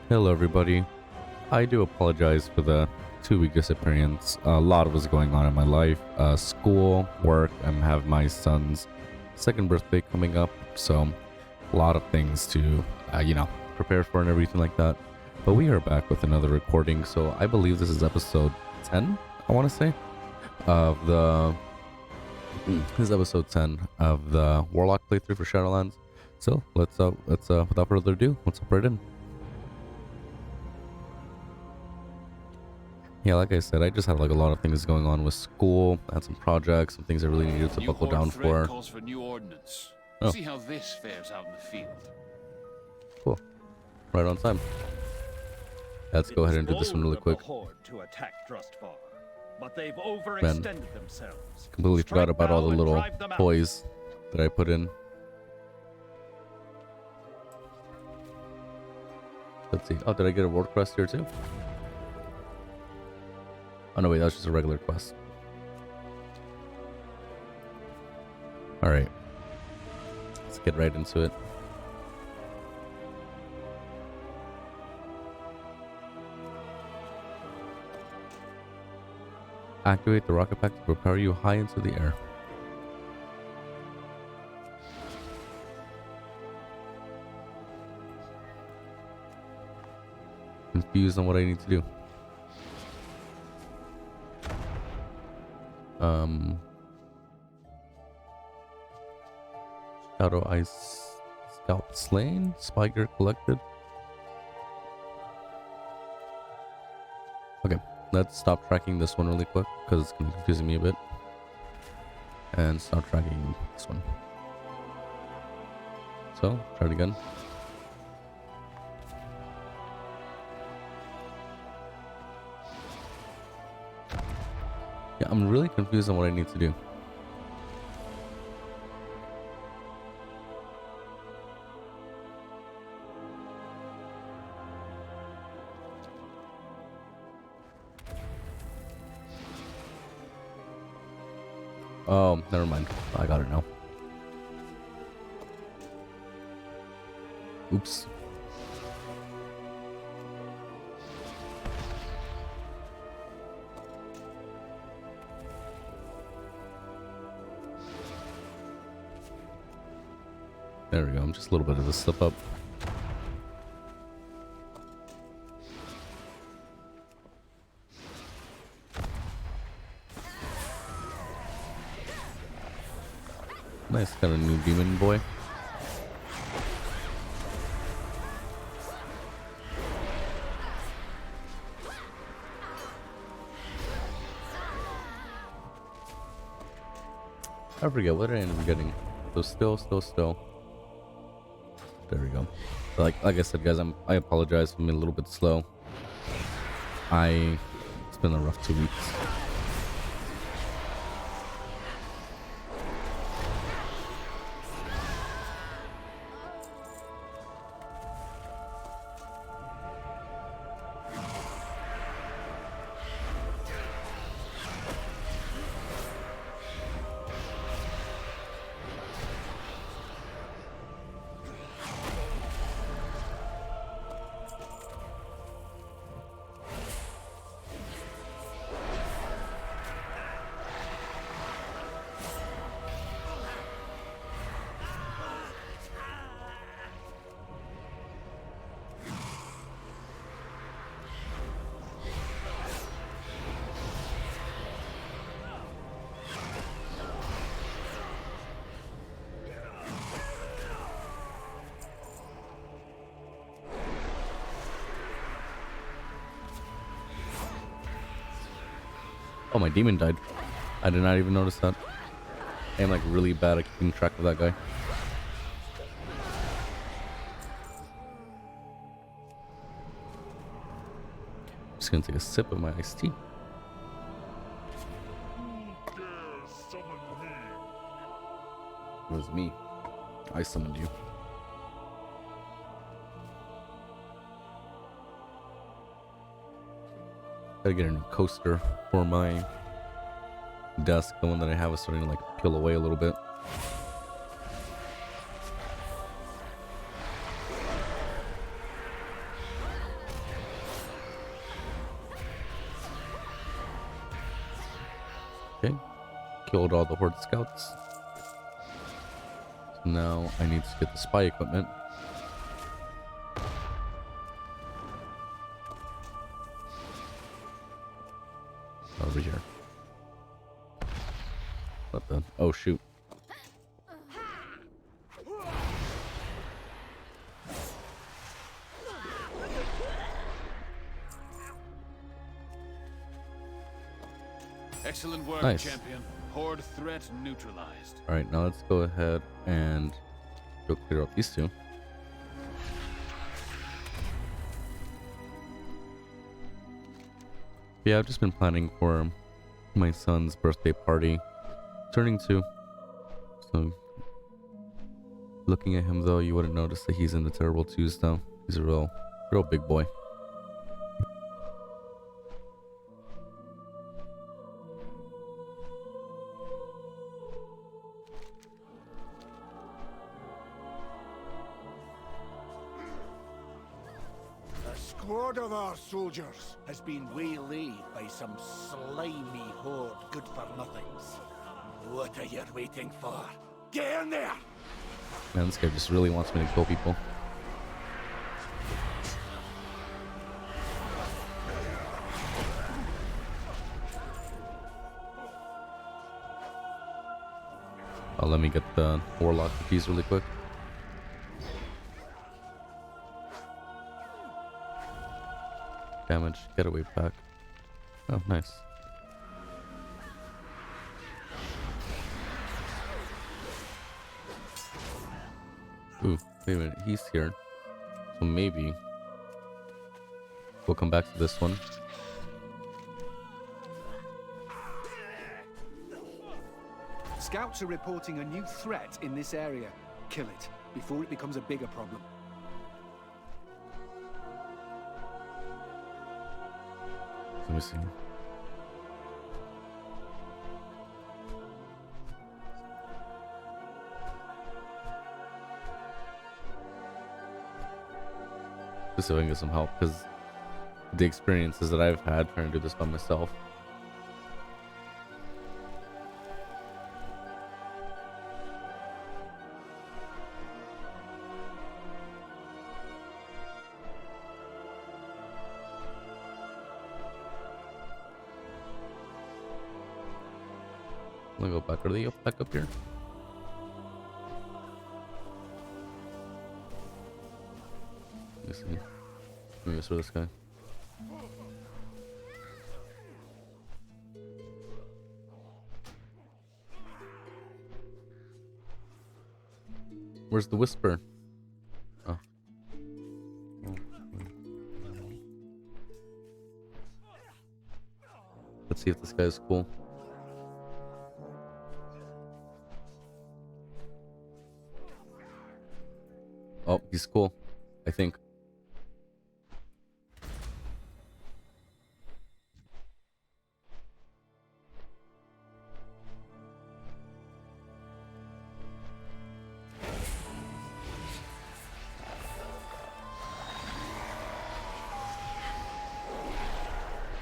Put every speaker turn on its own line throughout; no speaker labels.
Hello, everybody. I do apologize for the 2 week disappearance. A lot was going on in my life. School, work, and have my son's second birthday coming up. So, a lot of things to, prepare for and everything like that. But we are back with another recording. So, I believe this is episode 10, I want to say, of the... This is episode 10 of the Warlock playthrough for Shadowlands. So, let's without further ado, let's hop right in. Yeah, like I said, I just had like a lot of things going on with school. I had some projects, some things I really needed to buckle down for.
Calls for new ordnance.
Oh.
See how this fares out in the field.
Cool. Right on time. Let's go ahead and do this one really quick.
To attack Drustvar, but they've overextended themselves.
Completely forgot about all the little toys that I put in. Let's see. Oh, did I get a world quest here too? Oh no, wait, that was just a regular quest. Alright. Let's get right into it. Activate the rocket pack to propel you high into the air. Confused on what I need to do. Shadow Ice Scout slain, Spy gear collected. Okay, let's stop tracking this one really quick because it's confusing me a bit. And start tracking this one. So, try it again. Yeah, I'm really confused on what I need to do. Oh, never mind. I got it now. Oops. There we go. I'm just a little bit of a slip up. Nice, got a new demon boy. I forget what did I end up getting. So still. There we go. Like I said, guys, I apologize for being a little bit slow. It's been a rough 2 weeks. Oh, my demon died. I did not even notice that. I am like really bad at keeping track of that guy. Just gonna take a sip of my iced tea. It was me. I summoned you. Gotta get a new coaster for my desk. The one that I have is starting to like peel away a little bit. Okay. Killed all the Horde scouts. So now I need to get the spy equipment. Over here. What the? Oh, shoot.
Excellent work,
Nice.
champion. Horde threat neutralized.
Alright, now let's go ahead and go clear up these two. Yeah, I've just been planning for my son's birthday party. Turning 2. So, looking at him though, you wouldn't notice that he's in the terrible 2s though. He's a real big boy.
A squad of our soldiers has been waylaid by some slimy horde good-for-nothings. What are you waiting for? Get in there!
Man, this guy just really wants me to kill people. Oh, let me get the warlock piece really quick. Damage, getaway pack. Oh, nice. Ooh, wait a minute, he's here. So maybe we'll come back to this one.
Scouts are reporting a new threat in this area. Kill it before it becomes a bigger problem.
Let me see. Just so I can get some help, because the experiences that I've had trying to do this by myself. I'm gonna go back. Are they back up here? Let me see. Let me for this guy. Where's the whisper? Oh. Let's see if this guy's cool. Oh, he's cool, I think.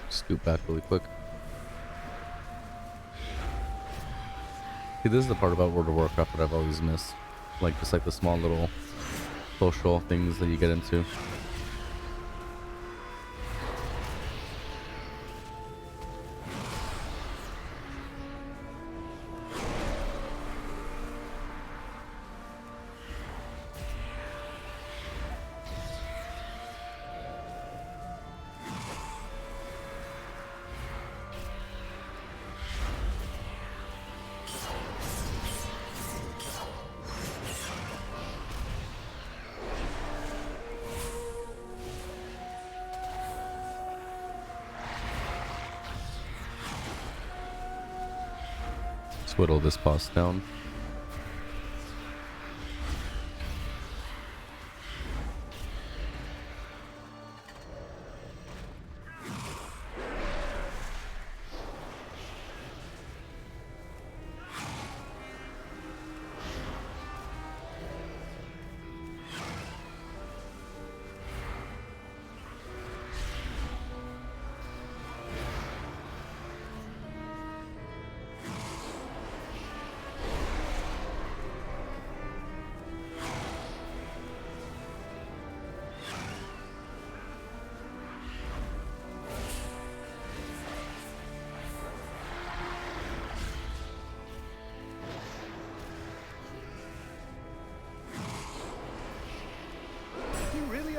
Scoot back really quick. See, this is the part about World of Warcraft that I've always missed. Like, just like the small little social things that you get into. Let's whittle this boss down.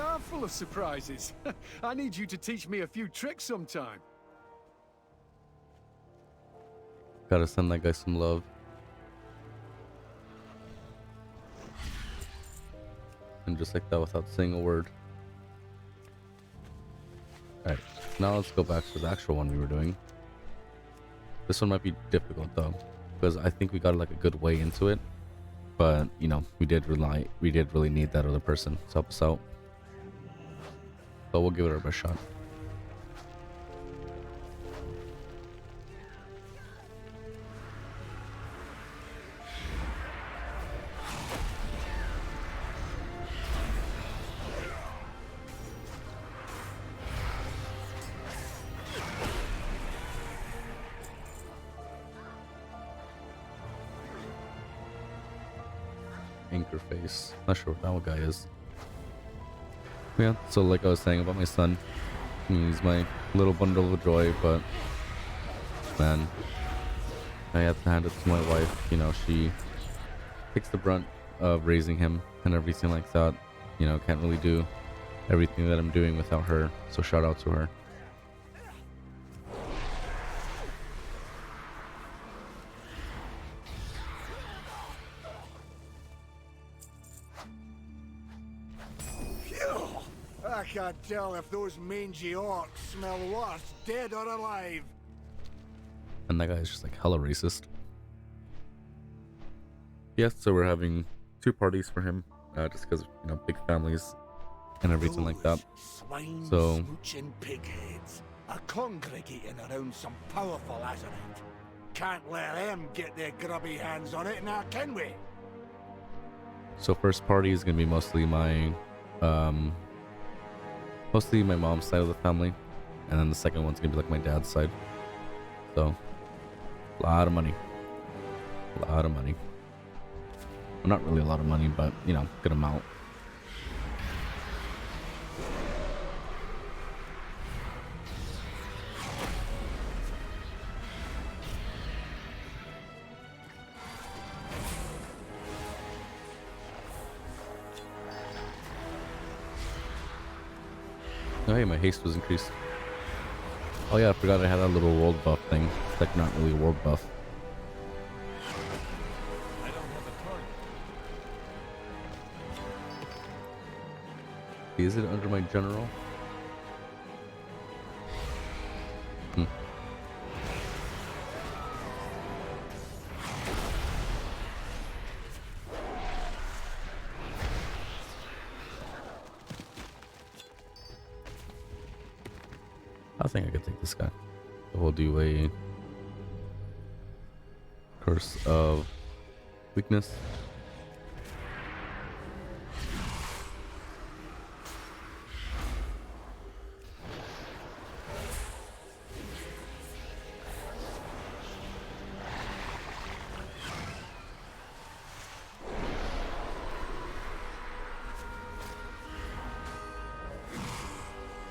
are full of surprises. I need you to teach me a few tricks sometime.
Gotta send that guy some love. And just like that, without saying a word. Alright, now let's go back to the actual one we were doing. This one might be difficult though, because I think we got like a good way into it. But, you know, we did really need that other person to help us out. So we'll give it our best shot. Anchor face. Not sure what that one guy is. Yeah, so like I was saying about my son, he's my little bundle of joy, but man, I have to hand it to my wife. You know, she takes the brunt of raising him and everything like that. You know, can't really do everything that I'm doing without her, so shout out to her.
I can't tell if those mangy orcs smell worse, dead or alive.
And that guy is just like hella racist. Yes, so we're having 2 parties for him, just because, you know, big families and everything like that.
Swine
So
smooching pigheads are congregating around some powerful azurite. Can't let them get their grubby hands on it now, can we?
So first party is gonna be mostly my mom's side of the family, and then the second one's gonna be like my dad's side. So a lot of money. Well, not really a lot of money, but you know, good amount. Oh hey, my haste was increased. Oh yeah, I forgot I had that little world buff thing. It's like not really a world buff.
I don't have a target.
Is it under my general? I think I could take this guy. So we'll do a curse of weakness.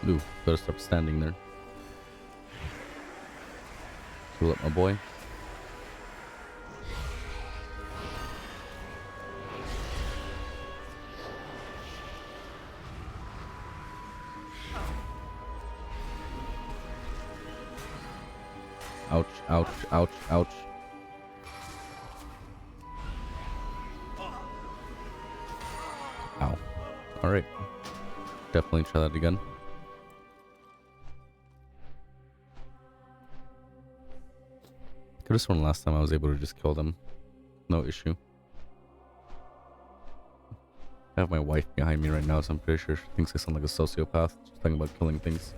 Ooh, better stop standing there. Pull up my boy. Ouch, ouch, ouch, ouch. Ow. Alright. Definitely try that again. Could have sworn last time I was able to just kill them. No issue. I have my wife behind me right now, so I'm pretty sure she thinks I sound like a sociopath. Just talking about killing things.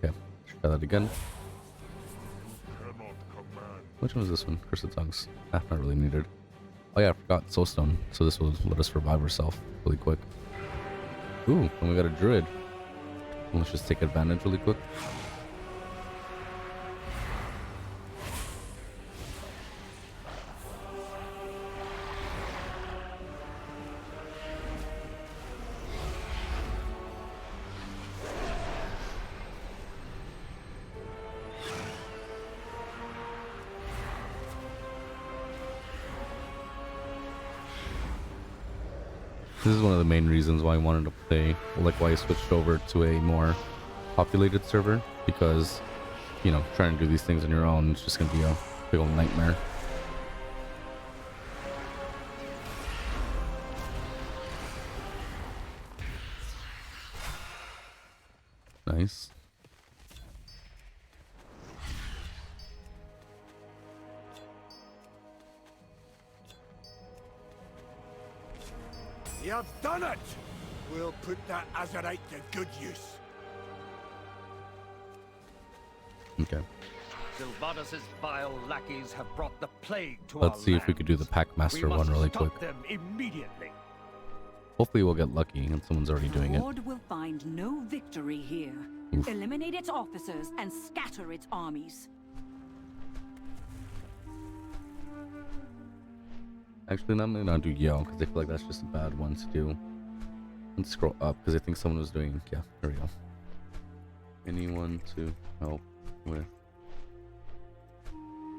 Okay, let's try that again. Which one is this one? Curse of Tongues. Ah, not really needed. Oh yeah, I forgot Soulstone. So this will let us revive ourselves really quick. Ooh, and we got a druid. Let's just take advantage really quick. This is one of the main reasons why I wanted to play, like why I switched over to a more populated server, because, you know, trying to do these things on your own is just going to be a big old nightmare. Nice.
You've done it! We'll put that azurite to good use.
Okay.
Sylvanus' vile lackeys have brought the plague to
Let's
our
see if we could do the
lands.
Packmaster
We
one
must
really
stop
quick.
them immediately.
Hopefully we'll get lucky and someone's already doing it.
Horde will find no victory here.
Oof.
Eliminate its officers and scatter its armies.
Actually, I'm gonna not do Yell because I feel like that's just a bad one to do. And scroll up because I think someone was doing. Yeah, there we go. Anyone to help with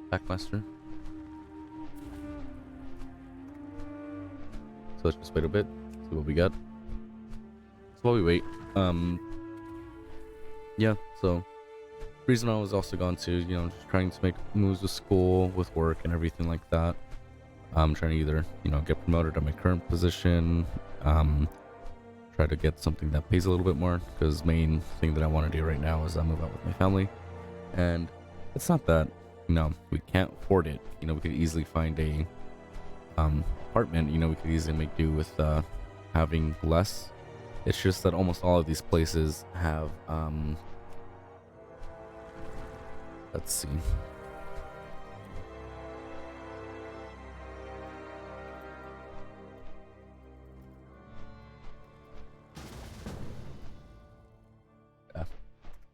Packmaster? So let's just wait a bit, see what we got. So while we wait, yeah. So reason I was also gone to, you know, just trying to make moves with school, with work, and everything like that. I'm trying to either, you know, get promoted at my current position, try to get something that pays a little bit more, because main thing that I want to do right now is move out with my family. And it's not that, you know, we can't afford it. You know, we could easily find a apartment. You know, we could easily make do with having less. It's just that almost all of these places have let's see.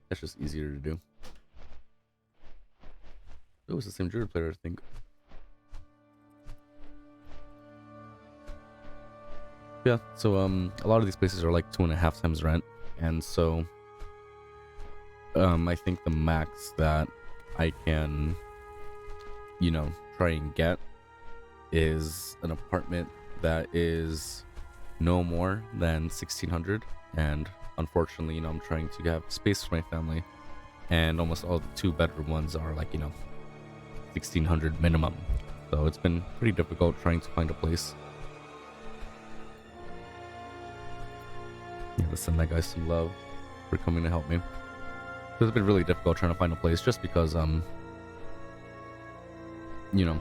That's just easier to do. It was the same Druid player, I think. Yeah, so a lot of these places are like 2.5 times rent, and so I think the max that I can, you know, try and get is an apartment that is no more than 1,600, and unfortunately, you know, I'm trying to have space for my family, and almost all the 2-bedroom ones are like, you know, 1,600 minimum. So it's been pretty difficult trying to find a place. Yeah, let's send that guy some love for coming to help me. It's been really difficult trying to find a place just because, you know,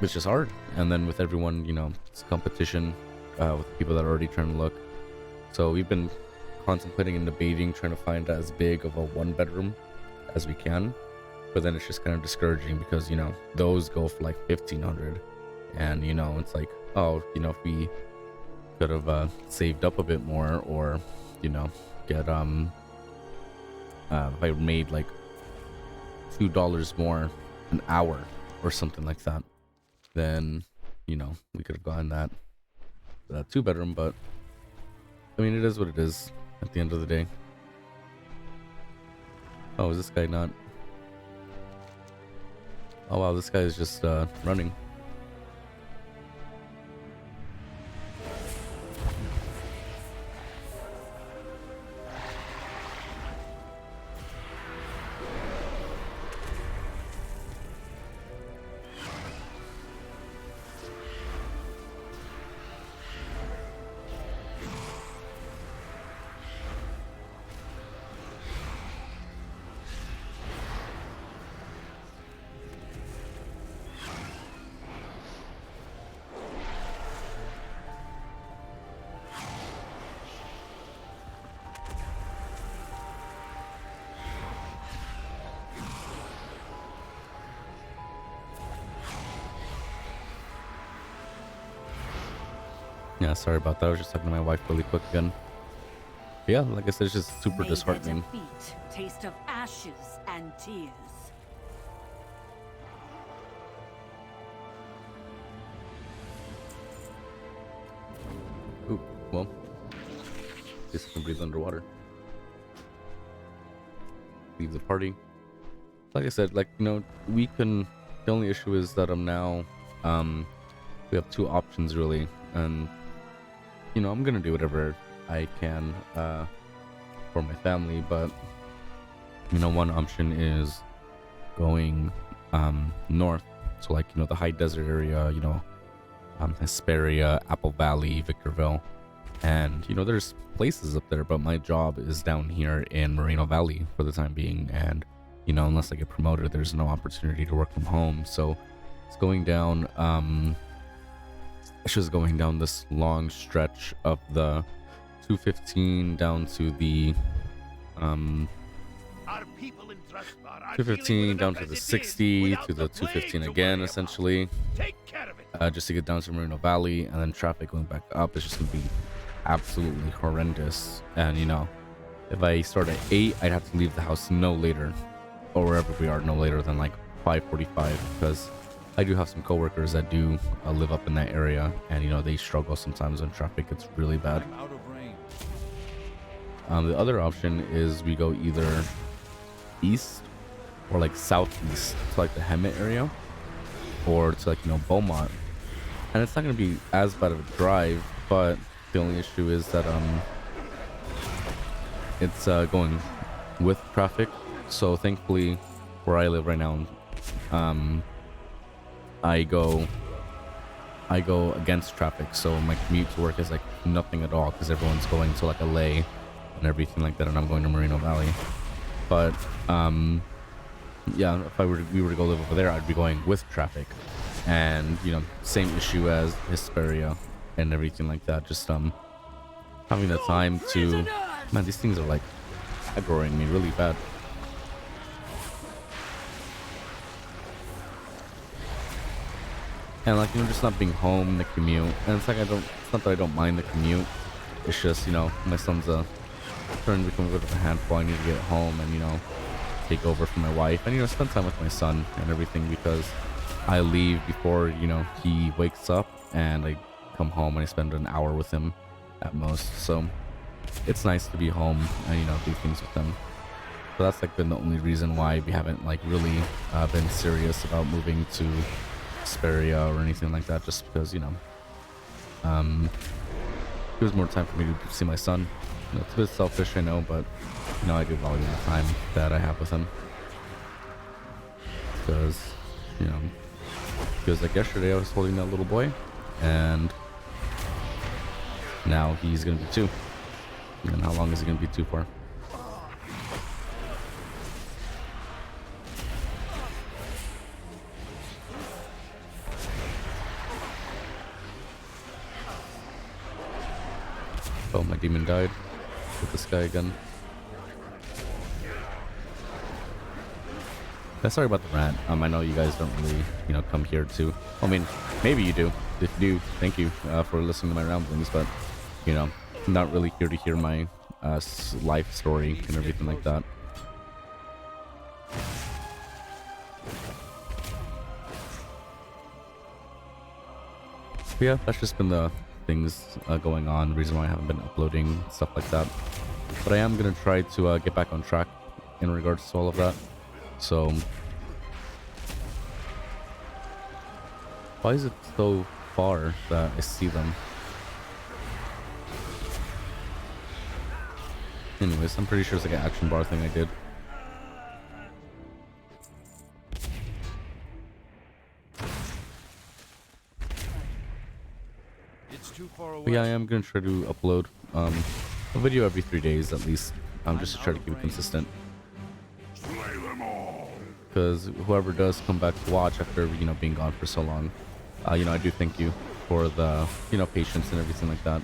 it's just hard. And then with everyone, you know, it's competition with people that are already trying to look. So we've been contemplating and debating trying to find as big of a 1-bedroom as we can, but then it's just kind of discouraging because, you know, those go for like 1,500, and, you know, it's like, oh, you know, if we could have saved up a bit more, or, you know, get if I made like $2 more an hour or something like that, then, you know, we could have gotten that 2-bedroom. But I mean, it is what it is at the end of the day. Oh, is this guy not? Oh wow, this guy is just running. Yeah, sorry about that. I was just talking to my wife really quick again. But yeah, like I said, it's just super
May
disheartening.
their defeat taste of ashes and tears.
Ooh, well, this can breathe underwater. Leave the party. Like I said, like, you know, we can. The only issue is that I'm now, we have 2 options really, and you know, I'm gonna do whatever I can for my family, but you know, one option is going north to, like, you know, the high desert area, you know, Hesperia, Apple Valley, Victorville, and you know, there's places up there, but my job is down here in Moreno Valley for the time being, and you know, unless I get promoted, there's no opportunity to work from home. So it's going down it's just going down this long stretch of the 215 down to the 215 down to the 60 to the 215 again, essentially, just to get down to Moreno Valley, and then traffic going back up is just gonna be absolutely horrendous. And you know, if I start at 8, I'd have to leave the house no later, or wherever we are, no later than like 5:45, because I do have some coworkers that do live up in that area, and you know, they struggle sometimes when traffic gets really bad.
I'm out of range.
The other option is we go either east or like southeast to like the Hemet area, or to, like, you know, Beaumont, and it's not going to be as bad of a drive, but the only issue is that it's going with traffic. So thankfully where I live right now, I go against traffic, so my commute to work is like nothing at all, because everyone's going to like LA and everything like that, and I'm going to Moreno Valley. But yeah, if we were to go live over there, I'd be going with traffic, and you know, same issue as Hesperia and everything like that. Just having the time to, man, these things are like aggroing me really bad. And like, you know, just not being home, the commute, and it's like it's not that I don't mind the commute, it's just, you know, my son's starting to become a bit of a handful. I need to get home and, you know, take over for my wife, and you know, spend time with my son and everything, because I leave before, you know, he wakes up, and I come home and I spend an hour with him at most. So it's nice to be home and, you know, do things with him. So that's like been the only reason why we haven't like really been serious about moving to Hesperia or anything like that, just because, you know, it was more time for me to see my son. You know, it's a bit selfish, I know, but you know, I do value the time that I have with him, because, you know, because like yesterday I was holding that little boy, and now he's gonna be 2. And how long is he gonna be 2 for? Oh, my demon died with this guy again. Sorry about the rant. I know you guys don't really, you know, come here to, I mean, maybe you do. If you do, thank you for listening to my ramblings, but, you know, I'm not really here to hear my life story and everything like that. But yeah, that's just been the things going on, the reason why I haven't been uploading, stuff like that. But I am going to try to get back on track in regards to all of that. So why is it so far that I see them? Anyways, I'm pretty sure it's like an action bar thing I did.
It's too far away.
But yeah, I am gonna try to upload a video every 3 days at least, just to try to keep it consistent. Because whoever does come back to watch after, you know, being gone for so long, you know, I do thank you for the, you know, patience and everything like that.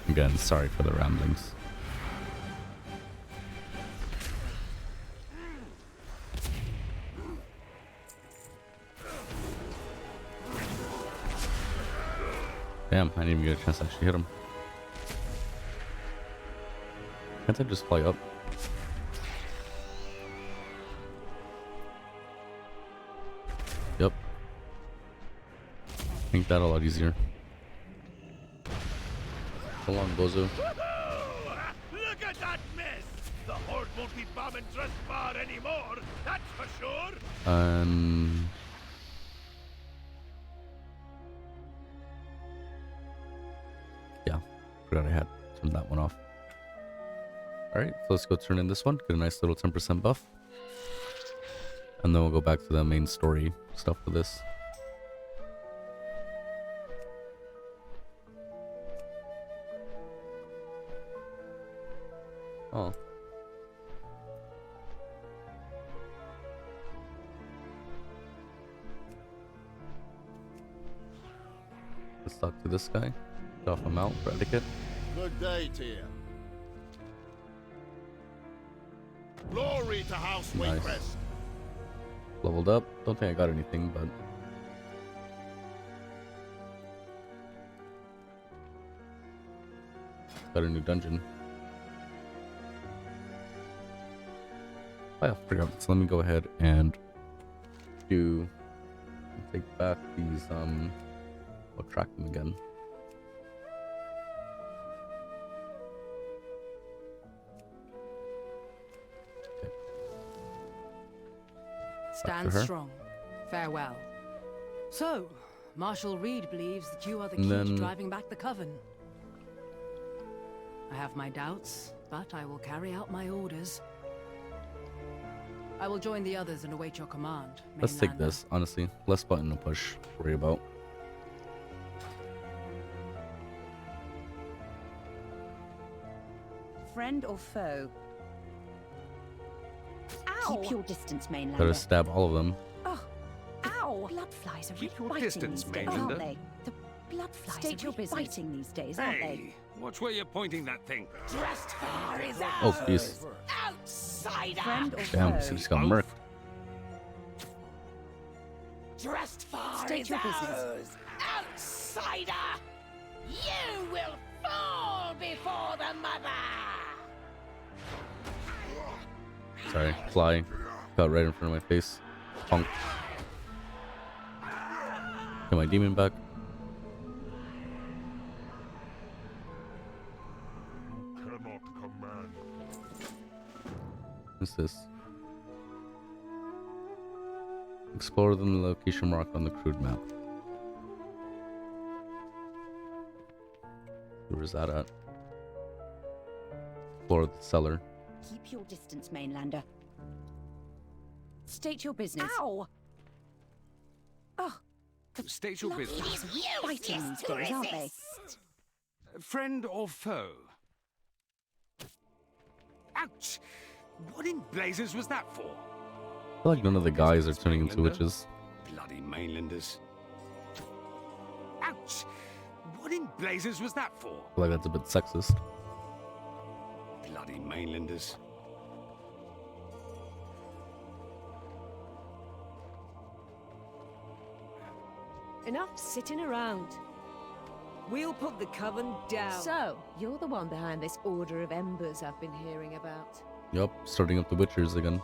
Again, sorry for the ramblings. Damn, I didn't even get a chance to actually hit him. Can't I just fly up? Make that a lot easier. So long, Bozo.
Look at that mess! The Horde won't be bombing Trustfar anymore, that's for sure!
Yeah, forgot I had turned that one off. Alright, so let's go turn in this one. Get a nice little 10% buff. And then we'll go back to the main story stuff for this. Oh. Let's talk to this guy. Off him out for etiquette.
Good day to you. Glory to House
Nice.
Waycrest.
Leveled up. Don't think I got anything, but got a new dungeon. Oh, yeah, forgot. So let me go ahead and take back these. I'll track them again.
Stand
her.
strong. Farewell. So, Marshal Reed believes that you are the
And
key to
then-
driving back the Coven. I have my doubts, but I will carry out my orders. I will join the others and await your command.
Let's take
Mainlander.
this, honestly. Less button to push. Worry about.
Friend or foe?
Ow!
Keep your distance, Mainlander.
Gotta stab all of them.
Oh, ow! Blood flies are
Keep your
biting
distance,
these days,
Mainlander.
aren't they? The blood flies
State
are
your business.
biting these days, aren't they?
Hey, watch where you're pointing that thing.
Trustfar is
Oh, jeez.
outsider!
Friend or
Damn,
foe?
she just got murked.
Trustfar
State
is
your business.
ours! Outsider! You will fall before the mother!
Sorry, fly. Got right in front of my face. Punk. Get my demon back.
Cannot command.
What's this? Explore the location marked on the crude map. Where is that at? Explore the cellar.
Keep your distance, Mainlander. State your business.
Ow!
Oh,
State your
blood
business.
flies are biting these days, aren't they?
Friend or foe? Ouch! What in blazes was that for?
I feel like none of the guys are turning into witches.
Bloody mainlanders. Ouch! What in blazes was that for?
I feel like that's a bit sexist.
Bloody mainlanders.
Enough sitting around. We'll put the Coven down. So, you're the one behind this Order of Embers I've been hearing about.
Yup, starting up the witchers again.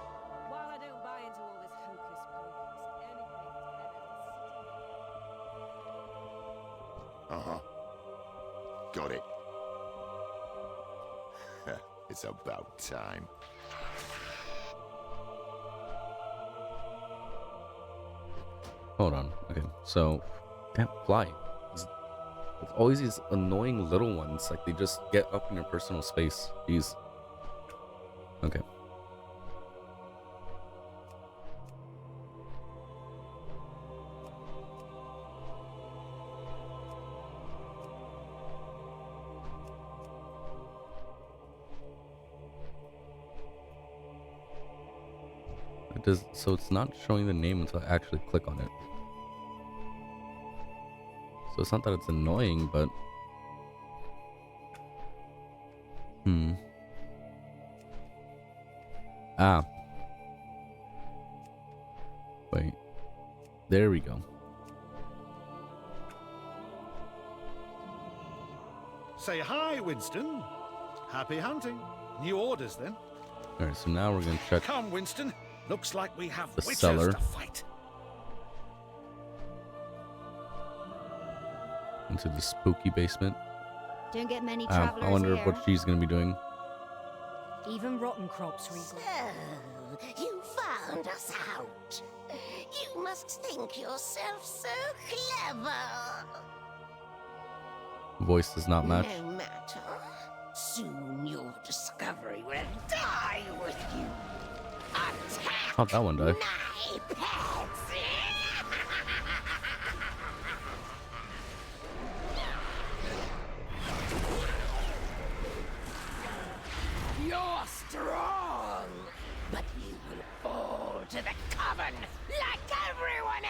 While I don't buy into all this hocus pocus, anything's better than
Uh-huh. Got it. It's about time.
Hold on. Okay, so damn fly. It's always these annoying little ones. Like they just get up in your personal space. Jeez. Okay. It does, so it's not showing the name until I actually click on it. So it's not that it's annoying, but Ah. Wait. There we go.
Say hi, Winston. Happy hunting. New orders, then.
Alright, so now we're gonna check
Come, Winston. Looks like we have
the
witches
cellar.
to fight.
into the spooky basement.
Don't get many travelers
I wonder
here.
what she's gonna be doing.
Even rotten crops, Regal.
So, you found us out. You must think yourself so clever.
Voice does not match.
No matter. Soon your discovery will die with you. Attack
How'd that one die?
my pets. You're strong, but you will fall to the coven like everyone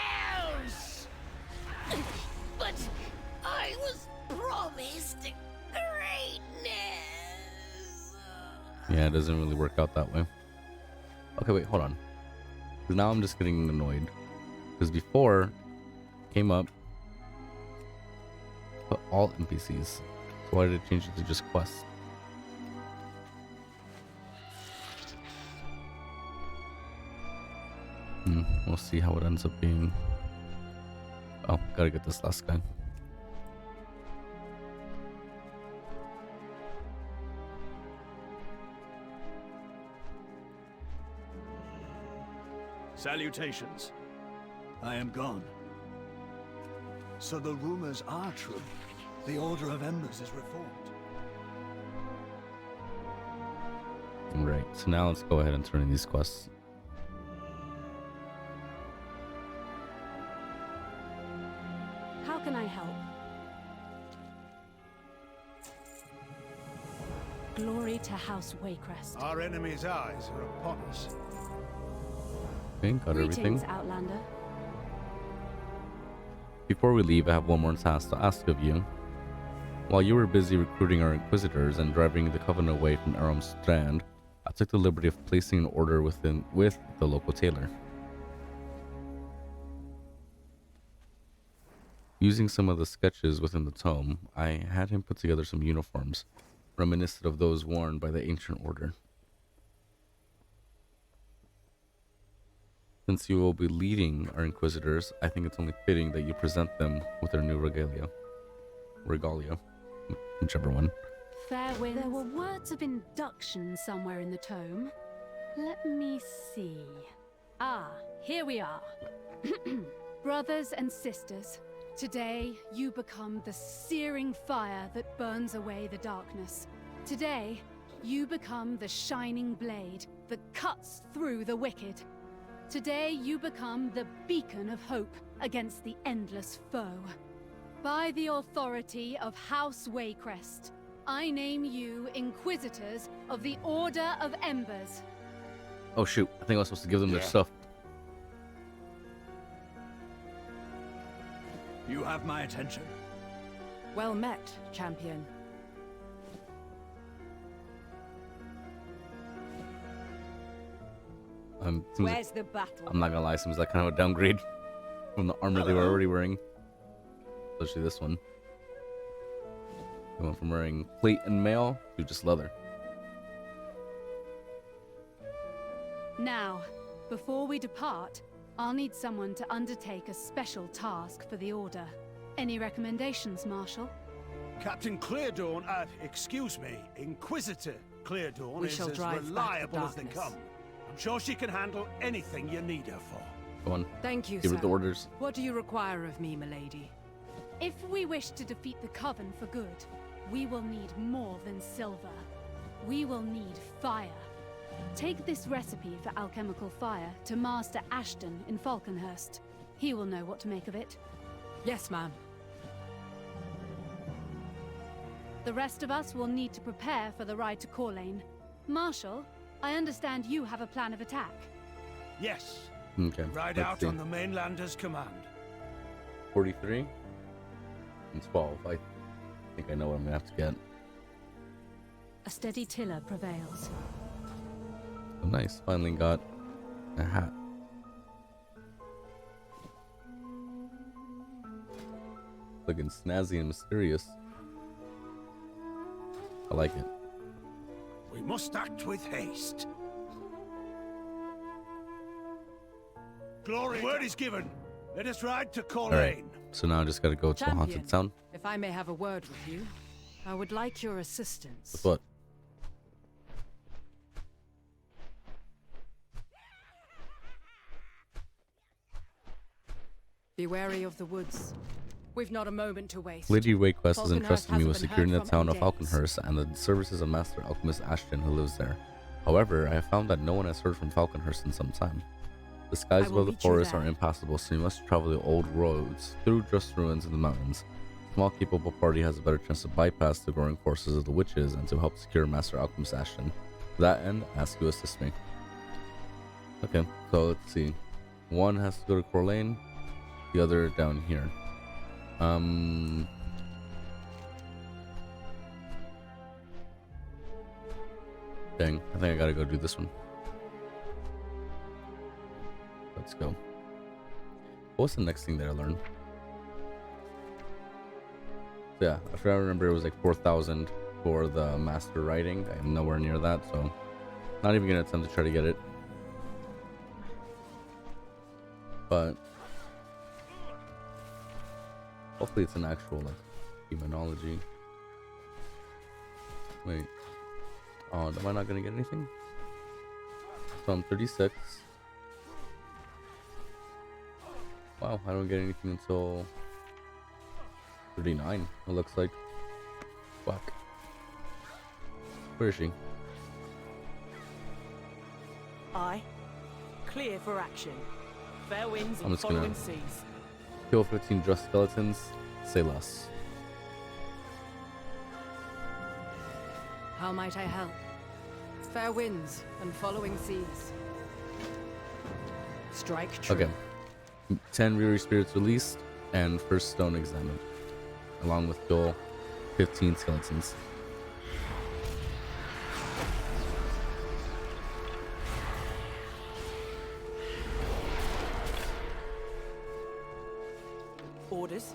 else. But I was promised greatness.
Yeah, it doesn't really work out that way. Okay, wait, hold on. Because now I'm just getting annoyed. Because before, came up, put all NPCs. So why did it change it to just quests? We'll see how it ends up being. Oh, gotta get this last guy.
Salutations. I am gone. So the rumors are true. The Order of Embers is reformed.
Right, so now let's go ahead and turn in these quests.
How can I help? Glory to House Waycrest.
Our enemy's eyes are upon us.
Okay, got everything.
Greetings, Outlander.
Before we leave, I have one more task to ask of you. While you were busy recruiting our Inquisitors and driving the Coven away from Aram Strand, I took the liberty of placing an order with the local tailor. Using some of the sketches within the tome, I had him put together some uniforms, reminiscent of those worn by the ancient order. Since you will be leading our Inquisitors, I think it's only fitting that you present them with their new regalia, whichever one.
Fair winds. There were words of induction somewhere in the tome. Let me see. Ah, here we are. Brothers and sisters, today you become the searing fire that burns away the darkness. Today, you become the shining blade that cuts through the wicked. Today, you become the beacon of hope against the endless foe. By the authority of House Waycrest, I name you Inquisitors of the Order of Embers.
Oh shoot, I think I was supposed to give them their stuff.
You have my attention.
Well met, champion. Where's the battle?
I'm not gonna lie, seems like kind of a downgrade from the armor they were already wearing. Especially this one. They went from wearing plate and mail to just leather.
Now, before we depart, I'll need someone to undertake a special task for the Order. Any recommendations, Marshal?
Captain Cleardawn, excuse me, Inquisitor Cleardawn
We
is
shall
as
drive back the
reliable as they
darkness.
come. I'm sure she can handle anything you need her for.
Go on,
Thank you,
give
sir.
her the orders.
What do you require of me, milady?
If we wish to defeat the Coven for good, we will need more than silver. We will need fire. Take this recipe for alchemical fire to Master Ashton in Falconhurst. He will know what to make of it.
Yes, ma'am.
The rest of us will need to prepare for the ride to Corlane. Marshal, I understand you have a plan of attack.
Yes,
Okay,
ride
let's
out
see.
on the mainlander's command.
43 and 12. I think I know what I'm gonna have to get.
A steady tiller prevails.
Oh, nice, finally got a hat. Looking snazzy and mysterious. I like it.
We must act with haste. Glory, word is given.
Let us ride to
All right.
Corlane.
So now I just gotta go to a
Champion,
haunted town.
if I may have a word with you, I would like your assistance.
With what?
Be wary of the woods. We've not a moment to waste.
Lady Wayquest has
Falconhurst
entrusted me with
hasn't been
securing the
heard
town
from
of
in days.
Falconhurst and the services of Master Alchemist Ashton who lives there. However, I have found that no one has heard from Falconhurst in some time. The skies
I will
above the
meet you
forest
there.
are impassable, so you must travel the old roads through just ruins in the mountains. A small capable party has a better chance to bypass the growing forces of the witches and to help secure Master Alchemist Ashton. To that end, I ask you to assist me. Okay, so let's see. One has to go to Corlane, the other down here. Dang, I think I gotta go do this one. Let's go. What's the next thing that I learned? So yeah, if I remember, it was like 4,000 for the master writing. I am nowhere near that, so not even gonna attempt to try to get it. But hopefully it's an actual like demonology. Wait. Oh, am I not gonna get anything? So I'm 36. Wow, I don't get anything until 39, it looks like. Fuck. Where is she?
Aye. Clear for action. Fair winds
I'm
and
just gonna-
following seas.
Kill 15 just skeletons, say less.
How might I help? Fair winds and following seas. Strike true.
Okay. 10 weary spirits released and first stone examined, along with kill 15 skeletons.
Orders.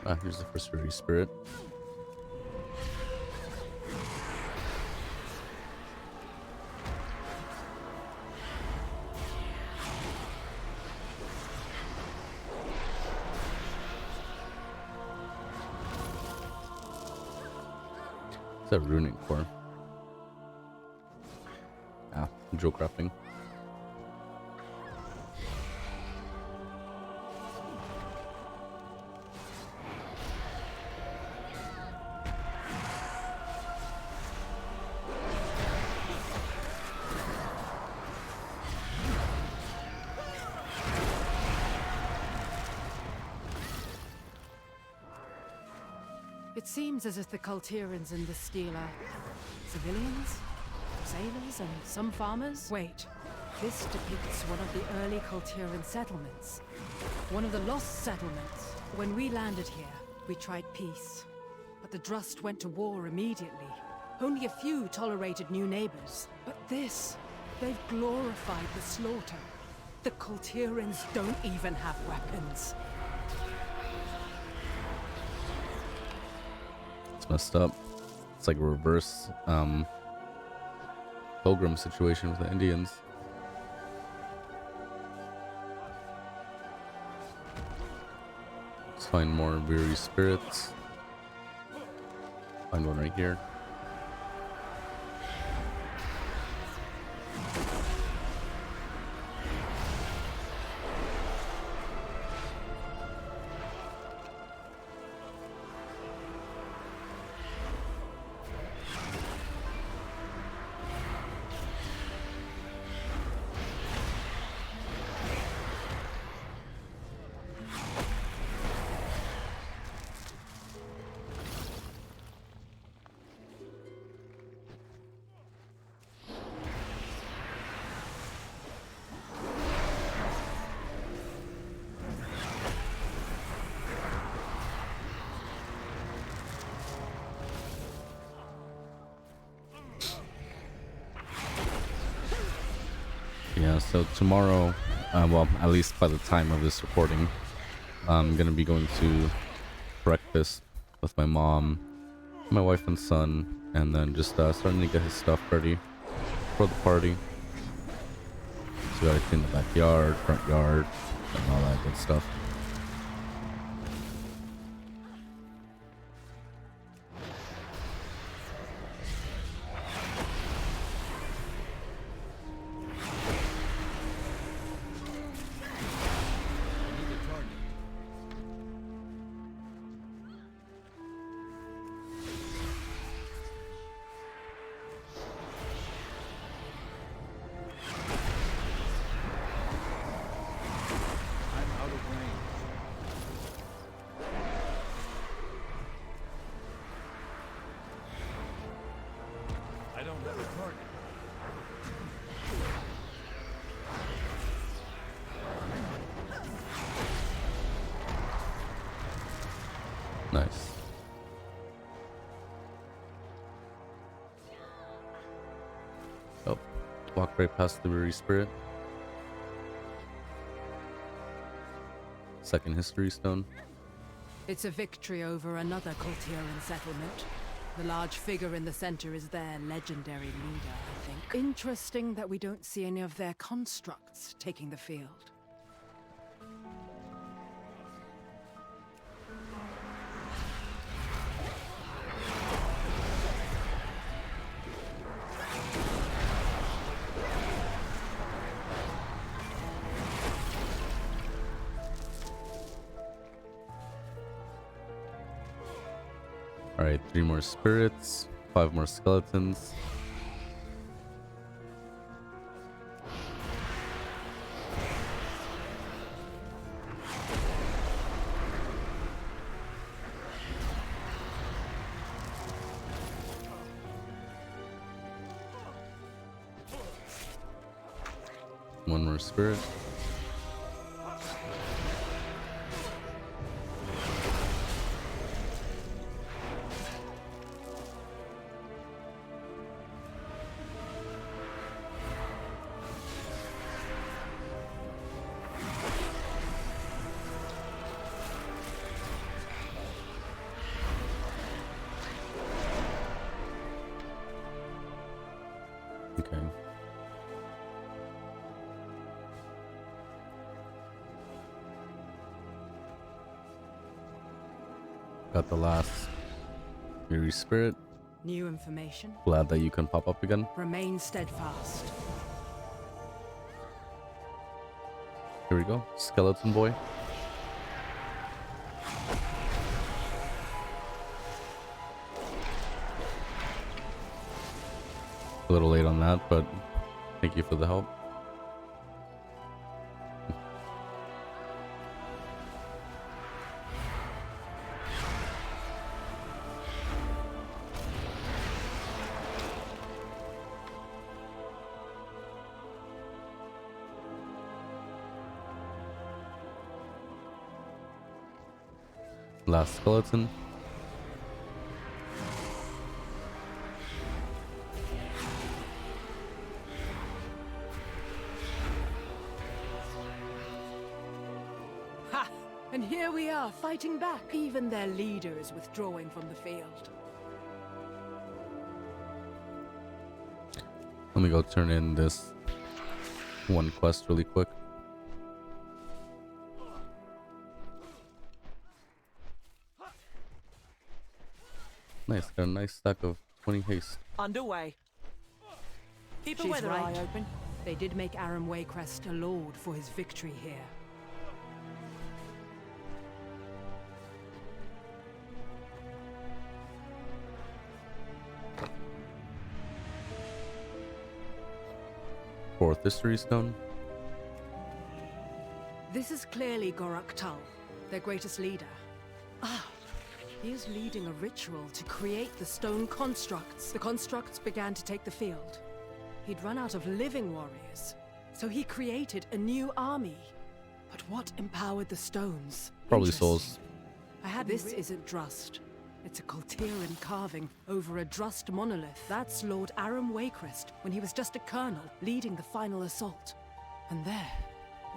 Ah, here's the first weary spirit. It's a runic core. Ah, jewel crafting.
It seems as if the Cultirans in this steel are civilians, sailors, and some farmers. Wait, this depicts one of the early Cultiran settlements. One of the lost settlements. When we landed here, we tried peace. But the Drust went to war immediately. Only a few tolerated new neighbors. But this, they've glorified the slaughter. The Cultirans don't even have weapons.
It's messed up. It's like a reverse pilgrim situation with the Indians. Let's find more weary spirits. Find one right here. so tomorrow, well, at least by the time of this recording, I'm gonna be going to breakfast with my mom, my wife and son, and then just starting to get his stuff ready for the party. So we gotta clean the backyard, front yard, and all that good stuff. Nice. Oh, walk right past the weary spirit. Second history stone.
It's a victory over another Kultiran settlement. The large figure in the center is their legendary leader, I think. Interesting that we don't see any of their constructs taking the field.
Alright, 3 more spirits, 5 more skeletons. One more spirit. Okay. Got the last weary spirit.
New information.
Glad that you can pop up again.
Remain steadfast.
Here we go. Skeleton boy. A little late on that, but thank you for the help. Last skeleton.
Ha! And here we are, fighting back. Even their leader is withdrawing from the field.
Let me go turn in this one quest really quick. Nice, got a nice stack of 20 haste.
Underway. Keep a
She's
weather
right.
eye open.
They did make Aram Waycrest a lord for his victory here.
Fourth history stone.
This is clearly Gorak Tul, their greatest leader. Ah, he is leading a ritual to create the stone constructs. The constructs began to take the field. He'd run out of living warriors, so he created a new army. But what empowered the stones?
Probably
Interesting.
souls.
This isn't Drust. It's a Kultiran carving over a Drust monolith. That's Lord Aram Waycrest when he was just a colonel leading the final assault. And there,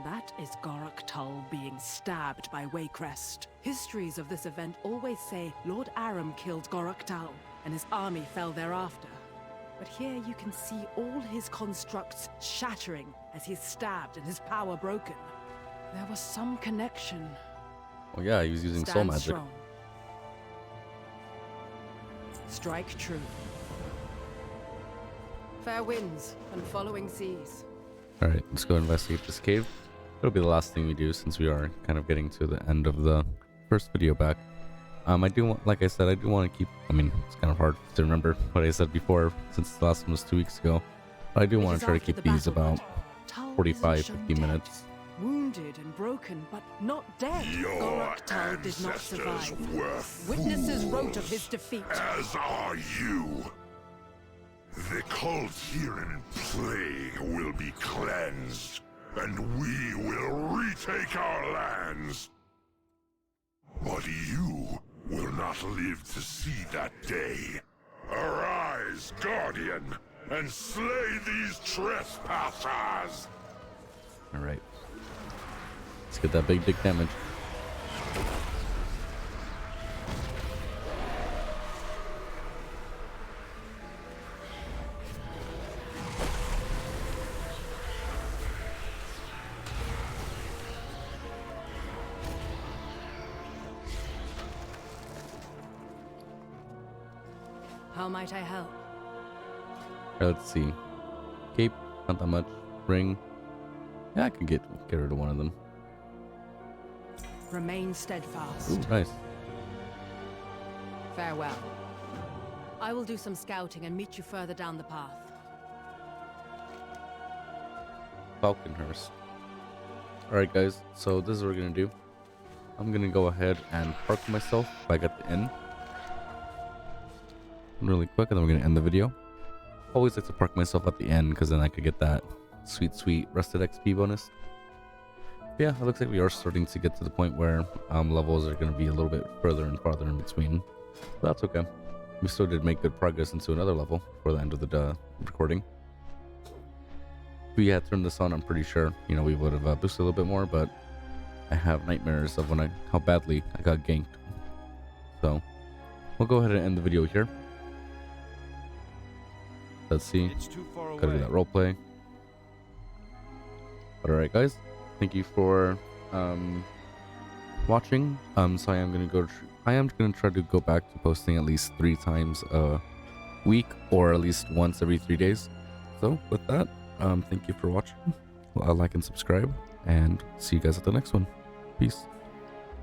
that is Gorak Tull being stabbed by Waycrest. Histories of this event always say Lord Aram killed Gorak Tull, and his army fell thereafter. But here you can see all his constructs shattering as he's stabbed and his power broken. There was some connection.
Oh yeah, he was using soul
Stand
magic.
strong. Strike true. Fair winds and following seas.
Alright, let's go investigate this cave. It'll be the last thing we do since we are kind of getting to the end of the first video back. I do want, like I said, I do want to keep, I mean, it's kind of hard to remember what I said before since the last one was 2 weeks ago. But I do want to try to keep these about 45-50 minutes.
Wounded and broken, but not dead. Gorak Tull did not survive. Witnesses wrote of his defeat.
As are you. The Cultiran plague will be cleansed, and we will retake our lands. But you will not live to see that day. Arise, Guardian, and slay these trespassers!
Alright. Let's get that big dick damage.
How might I help?
Alright, let's see. Cape, not that much. Ring. Yeah, I can get rid of one of them.
Remain steadfast.
Ooh, nice.
Farewell. I will do some scouting and meet you further down the path.
Falconhurst. Alright guys, so this is what we're gonna do. I'm gonna go ahead and park myself back at the inn really quick, and then we're gonna end the video. Always like to park myself at the end because then I could get that sweet rested XP bonus. But yeah, it looks like we are starting to get to the point where levels are going to be a little bit further and farther in between. But that's okay. We still did make good progress into another level for the end of the recording. If we had turned this on, I'm pretty sure, you know, we would have boosted a little bit more, but I have nightmares of how badly I got ganked. So we'll go ahead and end the video here. Let's see.
It's too far away.
Gotta do that roleplay. But alright guys, thank you for watching. So I am gonna try to go back to posting at least 3 times a week, or at least once every 3 days. So with that, thank you for watching. Like and subscribe, and see you guys at the next one. Peace.